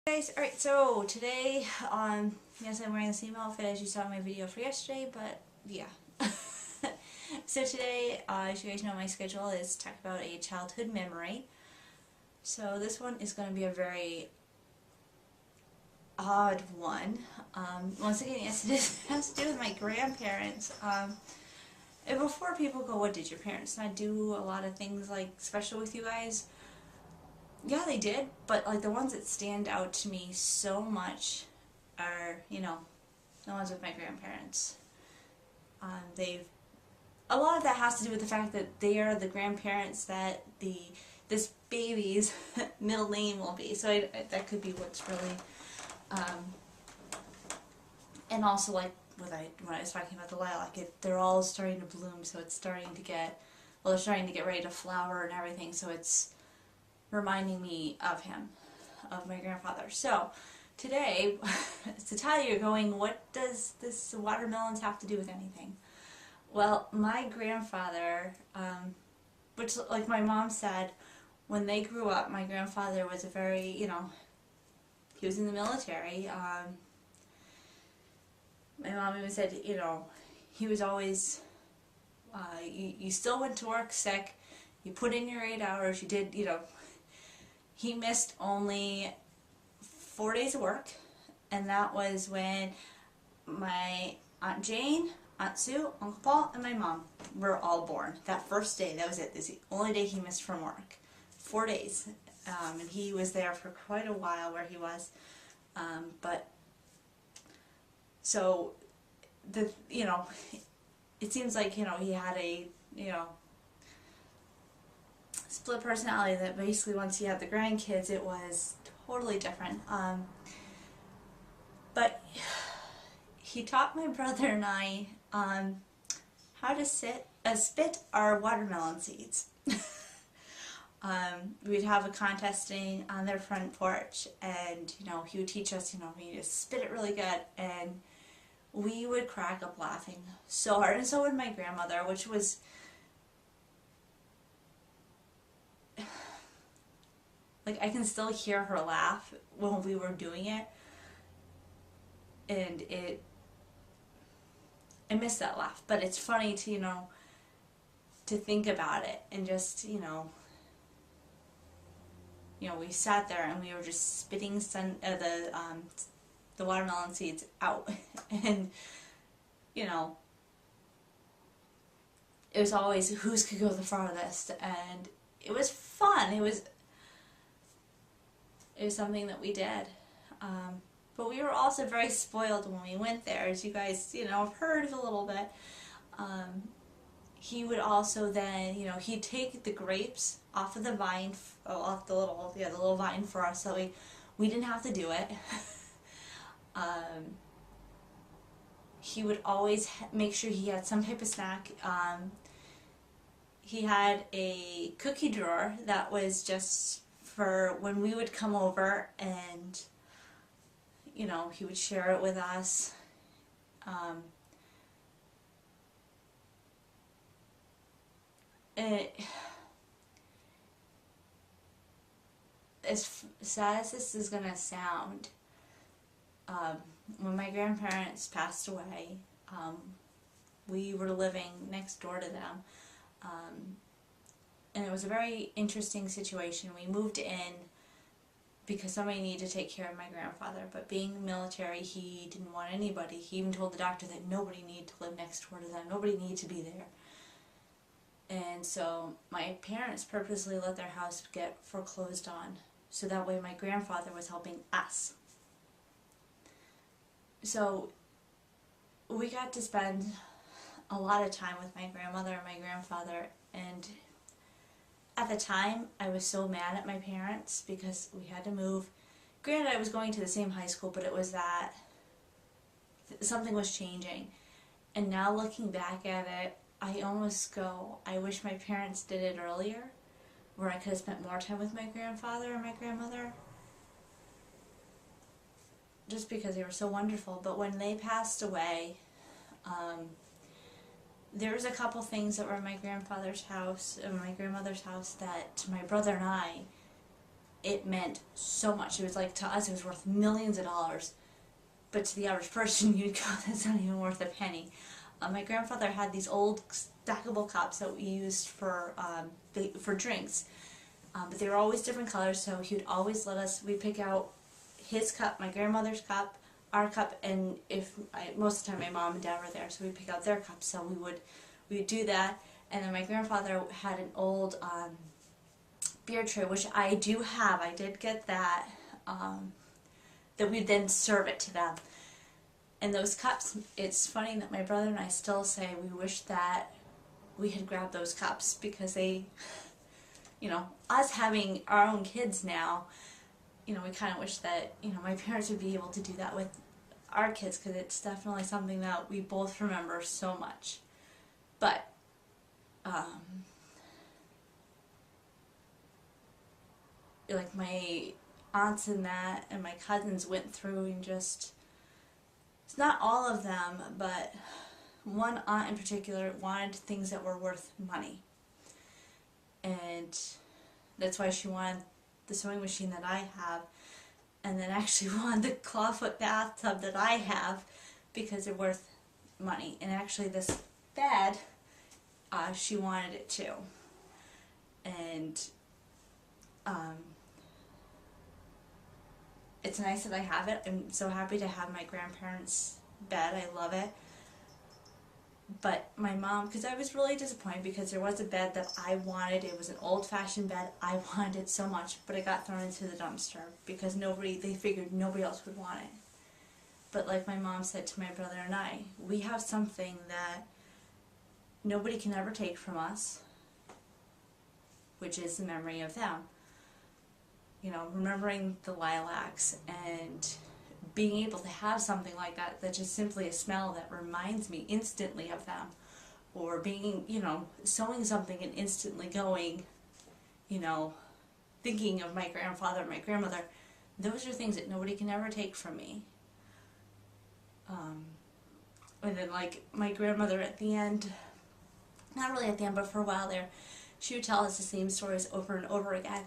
Guys, alright, so today, yes, I'm wearing the same outfit as you saw in my video for yesterday, but yeah. So today, as you guys know, my schedule is to talk about a childhood memory. So this one is going to be a very odd one. Once again, yes, it has to do with my grandparents. And before people go, what did your parents not do a lot of things like special with you guys? Yeah, they did, but like the ones that stand out to me so much are, the ones with my grandparents. A lot of that has to do with the fact that they are the grandparents that this baby's middle name will be. So that could be what's really, and also like when I was talking about the lilac, they're all starting to bloom, so it's starting to get, well, they're starting to get ready to flower and everything, so it's reminding me of him, of my grandfather. So today, to tell you, you're going, what does this watermelons have to do with anything? Well, my grandfather, which like my mom said, when they grew up, my grandfather was a very, he was in the military. My mom even said, he was always, you still went to work sick, you put in your 8 hours, you did, he missed only 4 days of work, and that was when my Aunt Jane, Aunt Sue, Uncle Paul, and my mom were all born. That first day, that was it. This is the only day he missed from work. 4 days. And he was there for quite a while where he was. But, so, it seems like, he had a, split personality that basically once he had the grandkids, it was totally different. But he taught my brother and I how to spit our watermelon seeds. We'd have a contesting on their front porch, and he would teach us, we just spit it really good, and we would crack up laughing so hard, and so would my grandmother, which was like, I can still hear her laugh when we were doing it, and I miss that laugh, but it's funny to, to think about it, and just, we sat there and we were just spitting the watermelon seeds out, and, it was always who's could go the farthest, and it was fun. It was something that we did. But we were also very spoiled when we went there, as you guys, have heard a little bit. He would also then, he'd take the grapes off of the vine, off the little vine for us, so we didn't have to do it. He would always make sure he had some type of snack. He had a cookie drawer that was just for when we would come over, and he would share it with us. As sad as this is gonna sound, when my grandparents passed away, we were living next door to them. And it was a very interesting situation. We moved in because somebody needed to take care of my grandfather, but being military, he didn't want anybody. He even told the doctor that nobody needed to live next door to them. Nobody needed to be there. And so my parents purposely let their house get foreclosed on, so that way my grandfather was helping us. So we got to spend a lot of time with my grandmother and my grandfather, and at the time I was so mad at my parents because we had to move. Granted, I was going to the same high school, but it was that something was changing. And now looking back at it, I almost go, I wish my parents did it earlier, where I could have spent more time with my grandfather and my grandmother, just because they were so wonderful. But when they passed away, there was a couple things that were in my grandfather's house and my grandmother's house that to my brother and I, it meant so much. It was like, to us, it was worth millions of dollars. But to the average person, you'd go, that's not even worth a penny. My grandfather had these old stackable cups that we used for drinks. But they were always different colors, so he would always let us, we'd pick out his cup, my grandmother's cup, our cup, and most of the time my mom and dad were there, so we'd pick out their cups, so we'd do that. And then my grandfather had an old beer tray, which I do have, I did get that, that we'd then serve it to them. And those cups, it's funny that my brother and I still say we wish that we had grabbed those cups, because they, you know, us having our own kids now, you know, we kind of wish that, you know, my parents would be able to do that with our kids, because it's definitely something that we both remember so much. But, like my aunts and that, and my cousins went through and just, it's not all of them, but one aunt in particular wanted things that were worth money. And that's why she wanted the sewing machine that I have, and then actually wanted the clawfoot bathtub that I have, because they're worth money. And actually this bed, she wanted it too. And it's nice that I have it. I'm so happy to have my grandparents' bed. I love it. But my mom, because I was really disappointed, because there was a bed that I wanted. It was an old-fashioned bed. I wanted it so much, but it got thrown into the dumpster because they figured nobody else would want it. But like my mom said to my brother and I, we have something that nobody can ever take from us, which is the memory of them. You know, remembering the lilacs and being able to have something like that, that's just simply a smell that reminds me instantly of them. Or being, you know, sewing something and instantly going, you know, thinking of my grandfather, my grandmother. Those are things that nobody can ever take from me. And then like my grandmother at the end, not really at the end, but for a while there, she would tell us the same stories over and over again.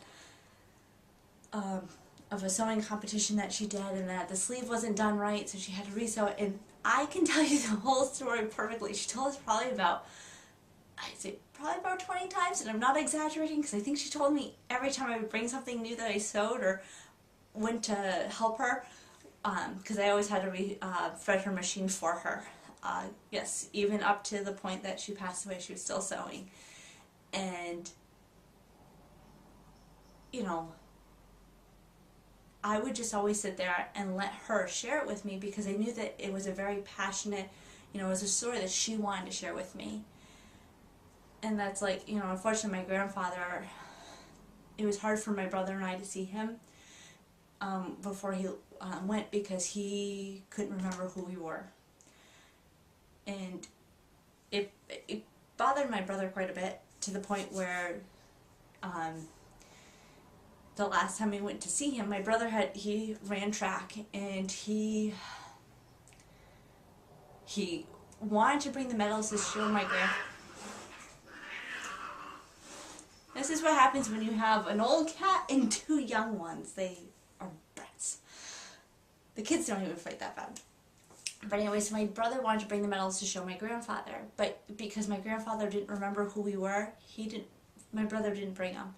Of a sewing competition that she did, and that the sleeve wasn't done right, so she had to re-sew it. And I can tell you the whole story perfectly. She told us probably about 20 times, and I'm not exaggerating, because I think she told me every time I would bring something new that I sewed or went to help her, because I always had to thread her machine for her. Yes, even up to the point that she passed away, she was still sewing. And, you know, I would just always sit there and let her share it with me, because I knew that it was a very passionate, you know, it was a story that she wanted to share with me. And that's like, you know, unfortunately my grandfather, it was hard for my brother and I to see him before he went, because he couldn't remember who we were. And it bothered my brother quite a bit, to the point where the last time we went to see him, my brother he ran track, and he wanted to bring the medals to show my This is what happens when you have an old cat and two young ones. They are brats. The kids don't even fight that bad. But anyway, so my brother wanted to bring the medals to show my grandfather, but because my grandfather didn't remember who we were, my brother didn't bring them.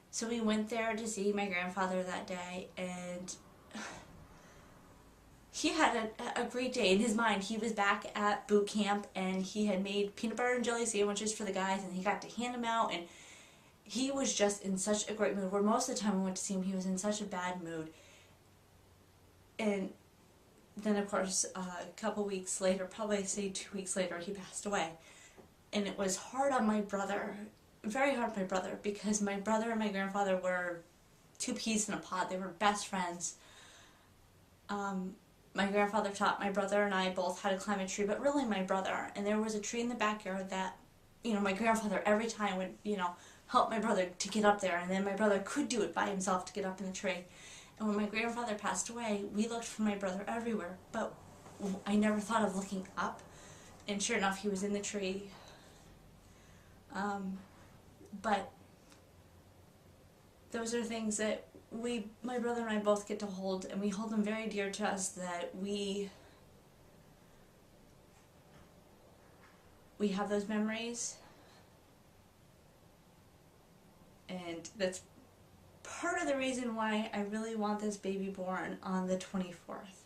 So we went there to see my grandfather that day, and he had a great day. In his mind, he was back at boot camp, and he had made peanut butter and jelly sandwiches for the guys, and he got to hand them out, and he was just in such a great mood, where most of the time we went to see him, he was in such a bad mood. And then, of course, a couple weeks later, probably say 2 weeks later, he passed away. And it was hard on my brother, very hard on my brother, because my brother and my grandfather were two peas in a pod. They were best friends. My grandfather taught my brother and I both how to climb a tree, but really my brother. And there was a tree in the backyard that, you know, my grandfather every time would, you know, help my brother to get up there, and then my brother could do it by himself to get up in the tree. And when my grandfather passed away, we looked for my brother everywhere, but I never thought of looking up. And sure enough, he was in the tree. But those are things that my brother and I both get to hold, and we hold them very dear to us, that we have those memories, and that's part of the reason why I really want this baby born on the 24th.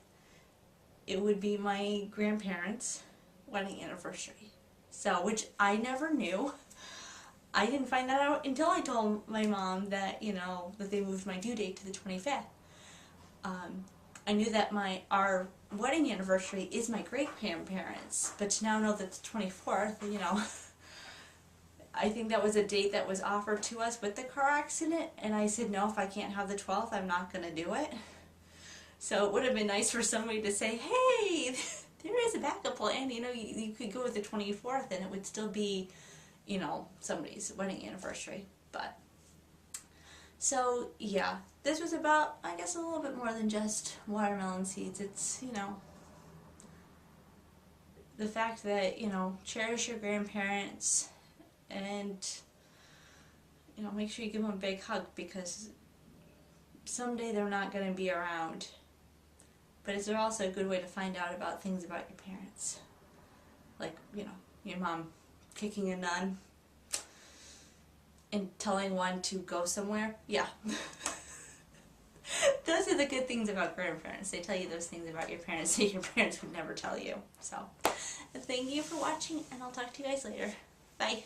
It would be my grandparents' wedding anniversary. So, which I never knew. I didn't find that out until I told my mom that, you know, that they moved my due date to the 25th. I knew that our wedding anniversary is my great-grandparents, but to now know that the 24th, you know, I think that was a date that was offered to us with the car accident, and I said, no, if I can't have the 12th, I'm not going to do it. So it would have been nice for somebody to say, hey, there is a backup plan, you know, you could go with the 24th, and it would still be, you know, somebody's wedding anniversary. But, so, yeah, this was about, I guess, a little bit more than just watermelon seeds. It's, you know, the fact that, you know, cherish your grandparents, and, you know, make sure you give them a big hug, because someday they're not going to be around. But it's also a good way to find out about things about your parents. Like, you know, your mom kicking a nun and telling one to go somewhere. Yeah. Those are the good things about grandparents. They tell you those things about your parents that your parents would never tell you. So, thank you for watching, and I'll talk to you guys later. Bye.